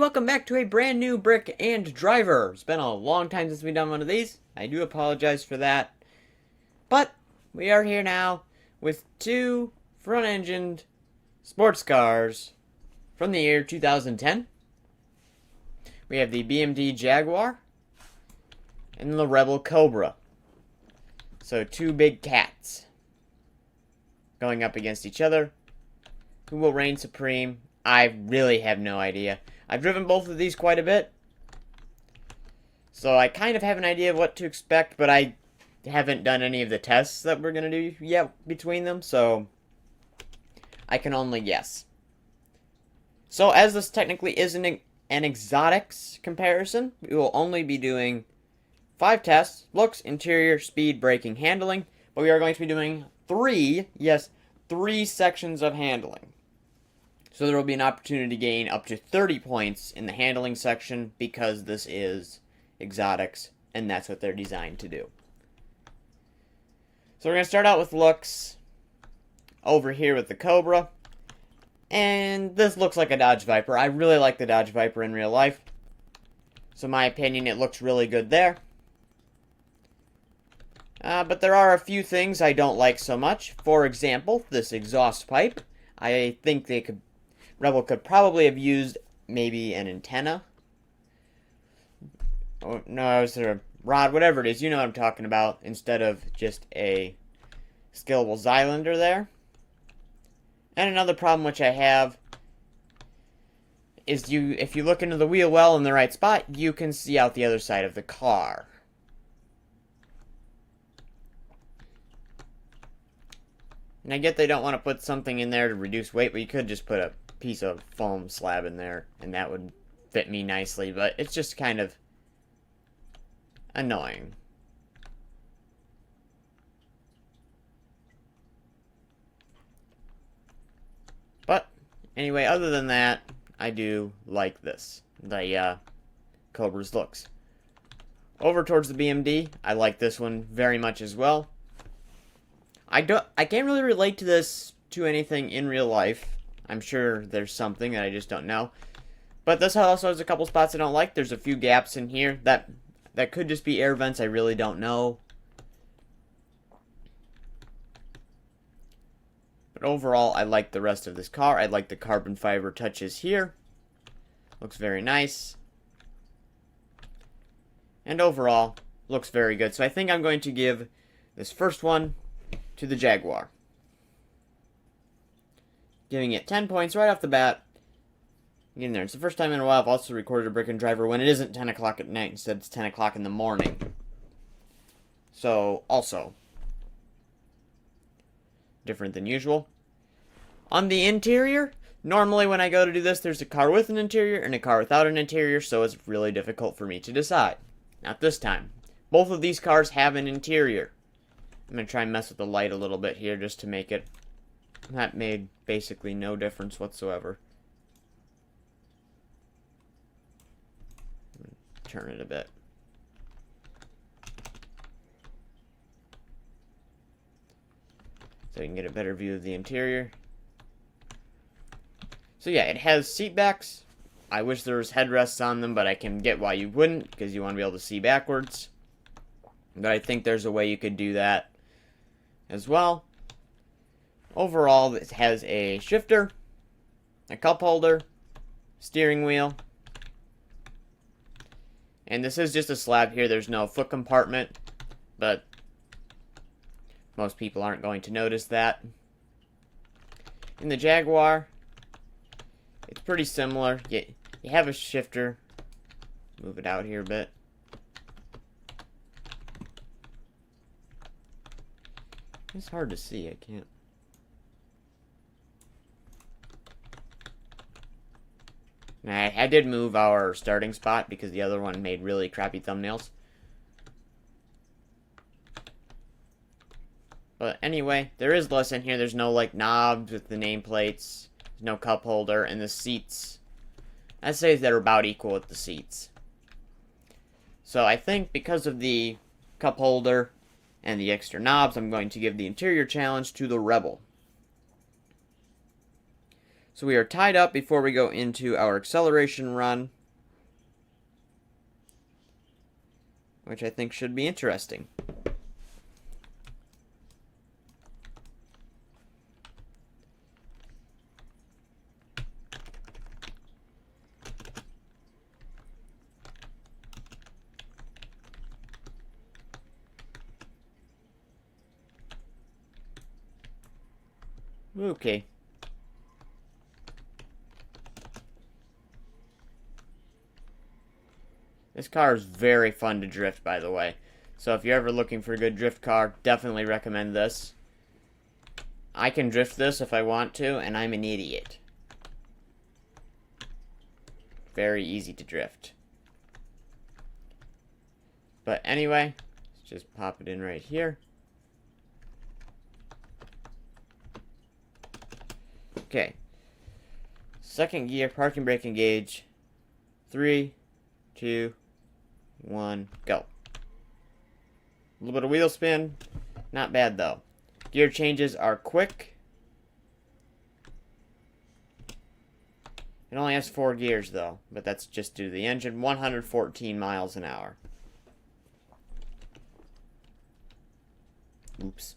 welcome back to a brand new Brick and Driver. It's been a long time since we've done one of these. I do apologize for that. But we are here now with two front-engined sports cars from the year 2010. We have the BMD Jaguar and the Rebel Cobra. So two big cats going up against each other. Who will reign supreme? I really have no idea. I've driven both of these quite a bit, so I kind of have an idea of what to expect, but I haven't done any of the tests that we're going to do yet between them, so I can only guess. So as this technically isn't an exotics comparison, we will only be doing 5 tests: looks, interior, speed, braking, handling, but we are going to be doing 3 sections of handling. So there will be an opportunity to gain up to 30 points in the handling section because this is exotics, and that's what they're designed to do. So we're going to start out with looks over here with the Cobra. And this looks like a Dodge Viper. I really like the Dodge Viper in real life. So in my opinion, it looks really good there. But there are a few things I don't like so much. For example, this exhaust pipe. I think Rebel could probably have used maybe an antenna. Oh, no, is there a rod? Whatever it is, you know what I'm talking about. Instead of just a scalable Zylinder there. And another problem which I have is if you look into the wheel well in the right spot, you can see out the other side of the car. And I get they don't want to put something in there to reduce weight, but you could just put a piece of foam slab in there, and that would fit me nicely, but it's just kind of annoying. But anyway, other than that, I do like this, the Cobra's looks. Over towards the BMD, I like this one very much as well. I can't really relate to this to anything in real life. I'm sure there's something that I just don't know. But this also has a couple spots I don't like. There's a few gaps in here. That could just be air vents. I really don't know. But overall, I like the rest of this car. I like the carbon fiber touches here. Looks very nice. And overall, looks very good. So I think I'm going to give this first one to the Jaguar. Giving it 10 points right off the bat. Getting there. It's the first time in a while I've also recorded a Brick and Driver when it isn't 10 o'clock at night. Instead, it's 10 o'clock in the morning. So, also, different than usual. On the interior, normally when I go to do this, there's a car with an interior and a car without an interior, so it's really difficult for me to decide. Not this time. Both of these cars have an interior. I'm going to try and mess with the light a little bit here just to make it. That made basically no difference whatsoever. Turn it a bit. So you can get a better view of the interior. So yeah, it has seat backs. I wish there was headrests on them, but I can get why you wouldn't, because you want to be able to see backwards. But I think there's a way you could do that as well. Overall, it has a shifter, a cup holder, steering wheel, and this is just a slab here. There's no foot compartment, but most people aren't going to notice that. In the Jaguar, it's pretty similar. You have a shifter. Move it out here a bit. It's hard to see. I can't. I did move our starting spot because the other one made really crappy thumbnails. But anyway, there is less in here. There's no like knobs with the nameplates. There's no cup holder, and the seats, I'd say they're about equal with the seats. So I think because of the cup holder and the extra knobs, I'm going to give the interior challenge to the Rebel. So we are tied up before we go into our acceleration run, which I think should be interesting. Okay. This car is very fun to drift, by the way. So if you're ever looking for a good drift car, definitely recommend this. I can drift this if I want to, and I'm an idiot. Very easy to drift. But anyway, let's just pop it in right here. Okay. Second gear, parking brake engage. 3, 2, 1, go. A little bit of wheel spin. Not bad though. Gear changes are quick. It only has 4 gears though, but that's just due to the engine. 114 miles an hour. Oops.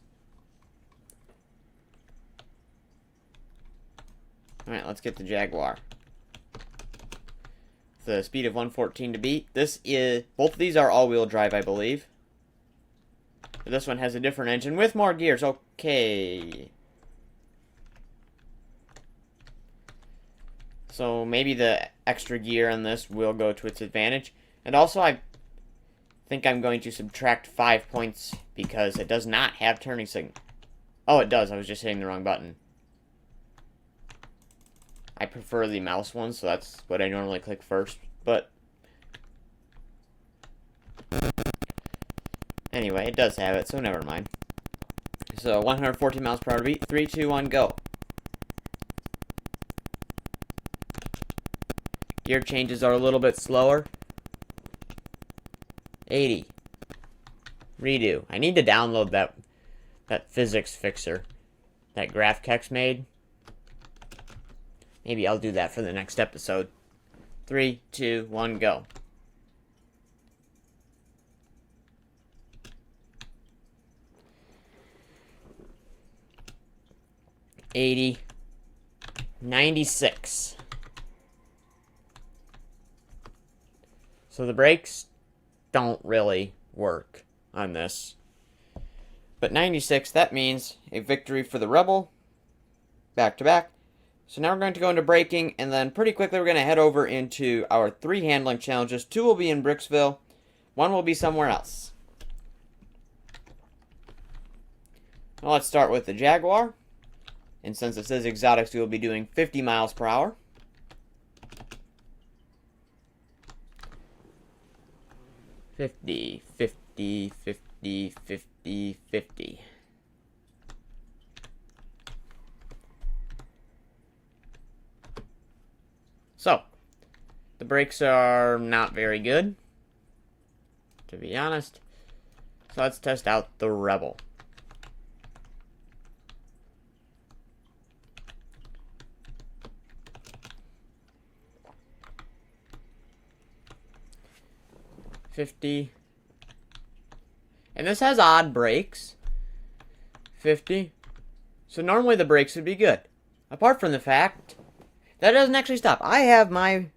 Alright, let's get the Jaguar. The speed of 114 to beat. Both of these are all-wheel drive, I believe. But this one has a different engine with more gears. Okay. So maybe the extra gear on this will go to its advantage. And also, I think I'm going to subtract 5 points because it does not have turning signal. Oh, it does. I was just hitting the wrong button. I prefer the mouse one, so that's what I normally click first. But anyway, it does have it, so never mind. So 114 miles per hour to beat. 3, 2, 1, go. Gear changes are a little bit slower. 80. Redo. I need to download that physics fixer that GraphKex made. Maybe I'll do that for the next episode. 3, 2, 1, go. $80. 96. So the brakes don't really work on this. But 96, that means a victory for the Rebel. Back to back. So now we're going to go into braking, and then pretty quickly we're going to head over into our 3 handling challenges. 2 will be in Bricksville. 1 will be somewhere else. Well, let's start with the Jaguar. And since it says exotics, we will be doing 50 miles per hour. $50, $50, $50, $50, $50. So, the brakes are not very good, to be honest. So let's test out the Rebel. $50. And this has odd brakes. $50. So normally the brakes would be good. Apart from the fact that doesn't actually stop. I have my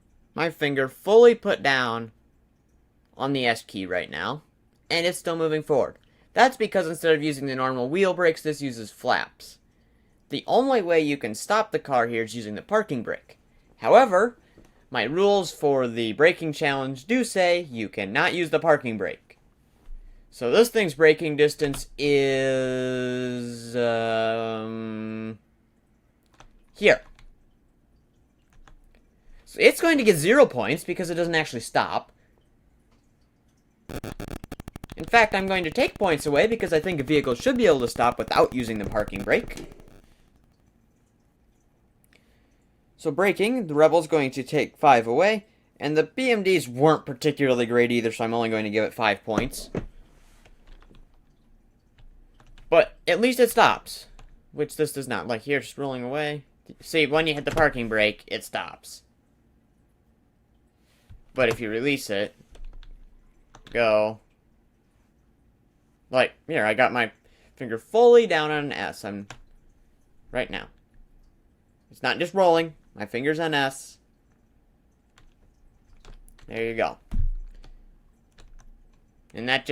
finger fully put down on the S key right now, and it's still moving forward. That's because instead of using the normal wheel brakes, this uses flaps. The only way you can stop the car here is using the parking brake. However, my rules for the braking challenge do say you cannot use the parking brake. So this thing's braking distance is here. So it's going to get 0 points because it doesn't actually stop. In fact, I'm going to take points away because I think a vehicle should be able to stop without using the parking brake. So braking, the Rebel's going to take 5 away, and the BMDs weren't particularly great either, so I'm only going to give it 5 points. But at least it stops, which this does not. Like here, just rolling away, See, when you hit the parking brake, it stops. But if you release it, go. Like, here, I got my finger fully down on an S. I'm right now. It's not just rolling. My finger's on S. There you go. And that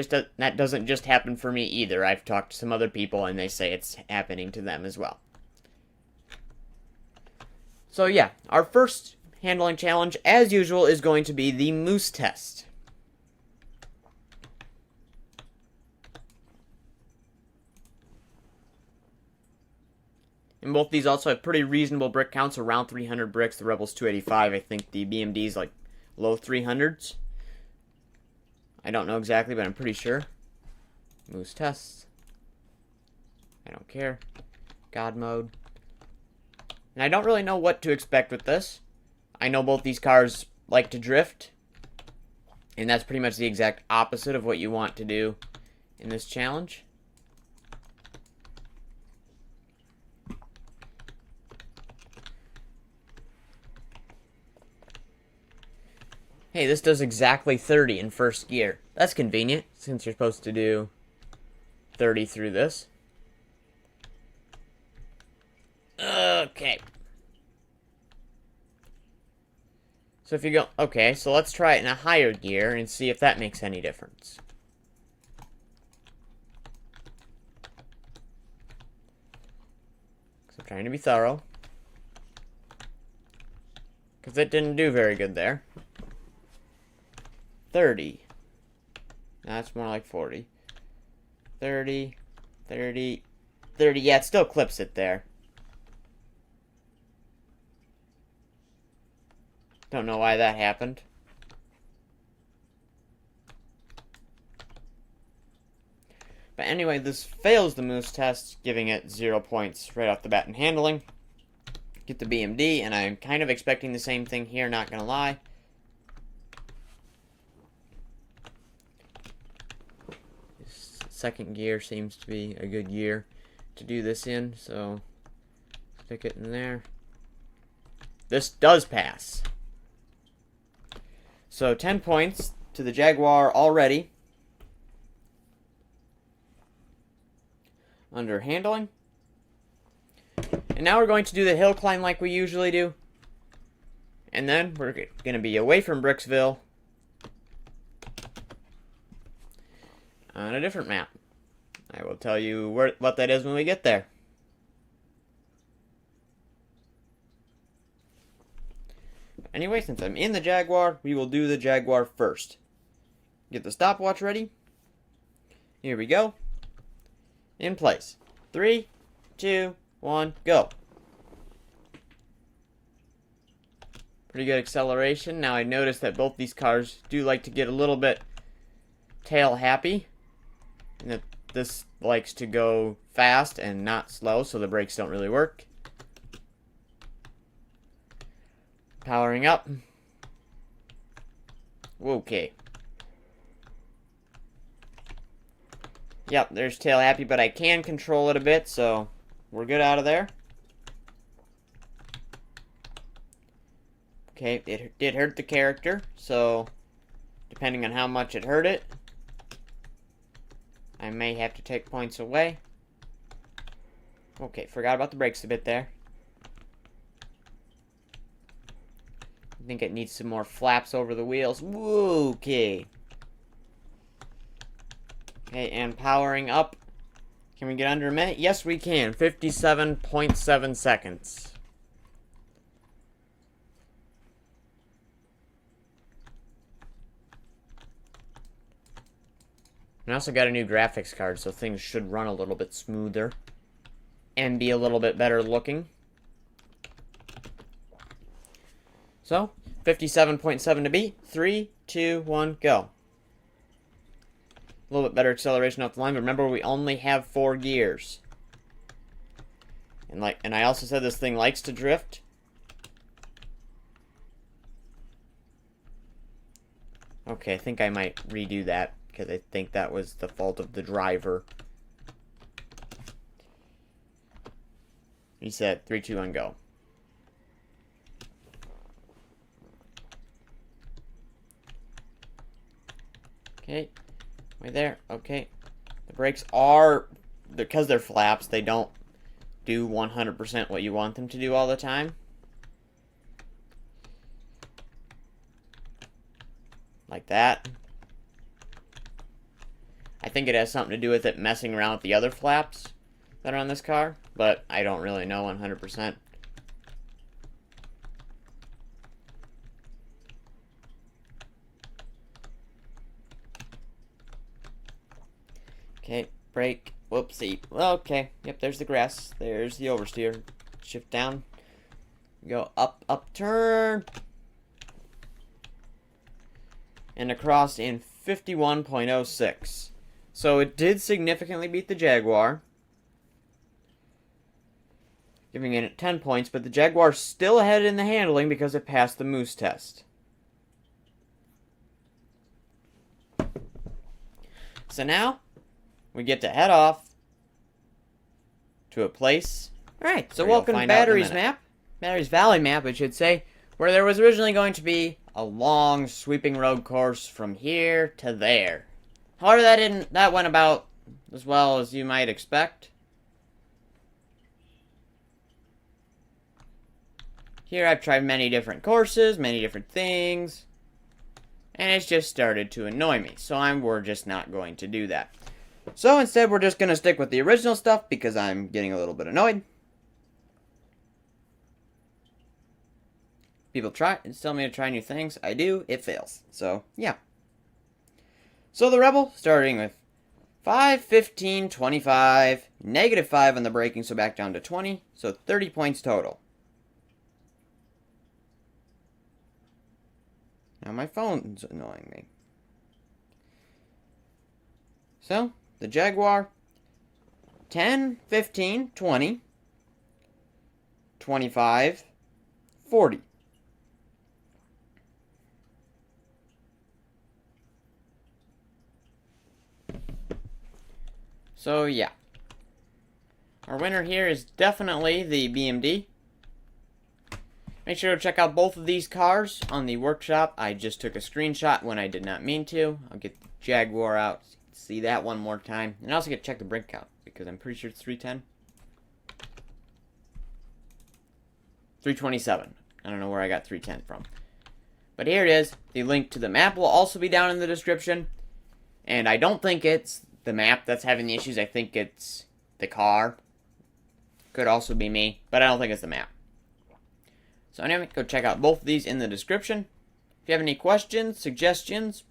doesn't just happen for me either. I've talked to some other people and they say it's happening to them as well. So yeah, our first handling challenge, as usual, is going to be the moose test. And both these also have pretty reasonable brick counts, around 300 bricks. The Rebel's 285. I think the BMD's like low 300s. I don't know exactly, but I'm pretty sure. Moose tests. I don't care. God mode. And I don't really know what to expect with this. I know both these cars like to drift. And that's pretty much the exact opposite of what you want to do in this challenge. Hey, this does exactly 30 in first gear. That's convenient, since you're supposed to do 30 through this. Okay. So if you go... Okay, so let's try it in a higher gear and see if that makes any difference. So I'm trying to be thorough. Because it didn't do very good there. 30. That's more like 40. 30. 30. 30. Yeah, it still clips it there. Don't know why that happened. But anyway, this fails the moose test, giving it 0 points right off the bat in handling. Get the BMD, and I'm kind of expecting the same thing here, not gonna lie. Second gear seems to be a good gear to do this in, so stick it in there. This does pass. So 10 points to the Jaguar already. Under handling. And now we're going to do the hill climb like we usually do. And then we're going to be away from Bricksville on a different map. I will tell you what that is when we get there. Anyway, since I'm in the Jaguar, we will do the Jaguar first. Get the stopwatch ready. Here we go. In place. 3, 2, 1, go. Pretty good acceleration. Now I noticed that both these cars do like to get a little bit tail happy. And that this likes to go fast and not slow, so the brakes don't really work. Powering up. Okay. Yep, there's tail happy, but I can control it a bit, so we're good out of there. Okay, it did hurt the character, so depending on how much it hurt it, I may have to take points away. Okay, forgot about the brakes a bit there. I think it needs some more flaps over the wheels. Woo, okay. Okay, and powering up. Can we get under a minute? Yes, we can. 57.7 seconds. I also got a new graphics card, so things should run a little bit smoother and be a little bit better looking. So, 57.7 to beat. 3, 2, 1, go. A little bit better acceleration off the line, but remember we only have 4 gears. And I also said this thing likes to drift. Okay, I think I might redo that, because I think that was the fault of the driver. Reset. 3, 2, 1, go. Okay, right there. Okay, the brakes are, because they're flaps, they don't do 100% what you want them to do all the time. Like that. I think it has something to do with it messing around with the other flaps that are on this car, but I don't really know 100%. Okay, brake. Whoopsie. Okay, yep, there's the grass. There's the oversteer. Shift down. Go up, up, turn. And across in 51.06. So it did significantly beat the Jaguar, giving it 10 points, but the Jaguar's still ahead in the handling because it passed the Moose test. So now, we get to head off to a place. Alright, so welcome to Battery's map. Battery's Valley map, I should say, where there was originally going to be a long, sweeping road course from here to there. However, that went about as well as you might expect. Here I've tried many different courses, many different things, and it's just started to annoy me, so we're just not going to do that. So instead, we're just going to stick with the original stuff because I'm getting a little bit annoyed. People tell me to try new things. I do. It fails. So, yeah. So the Rebel, starting with 5, 15, 25, negative 5 on the braking, so back down to 20. So 30 points total. Now my phone's annoying me. So, the Jaguar, 10, 15, 20, 25, 40. So, yeah. Our winner here is definitely the BMD. Make sure to check out both of these cars on the workshop. I just took a screenshot when I did not mean to. I'll get the Jaguar out, see that one more time. And I also get to check the brake count, because I'm pretty sure it's 310. 327. I don't know where I got 310 from. But here it is. The link to the map will also be down in the description. And I don't think it's the map that's having the issues. I think it's the car. Could also be me, but I don't think it's the map. So anyway, go check out both of these in the description. If you have any questions, suggestions,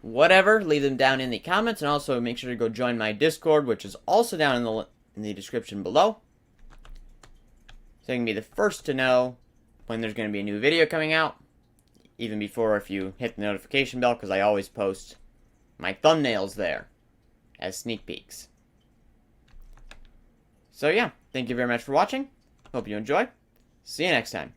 whatever, leave them down in the comments. And also make sure to go join my Discord, which is also down in the description below. So you can be the first to know when there's going to be a new video coming out. Even before, if you hit the notification bell, because I always post my thumbnails there as sneak peeks. So yeah, thank you very much for watching. Hope you enjoy. See you next time.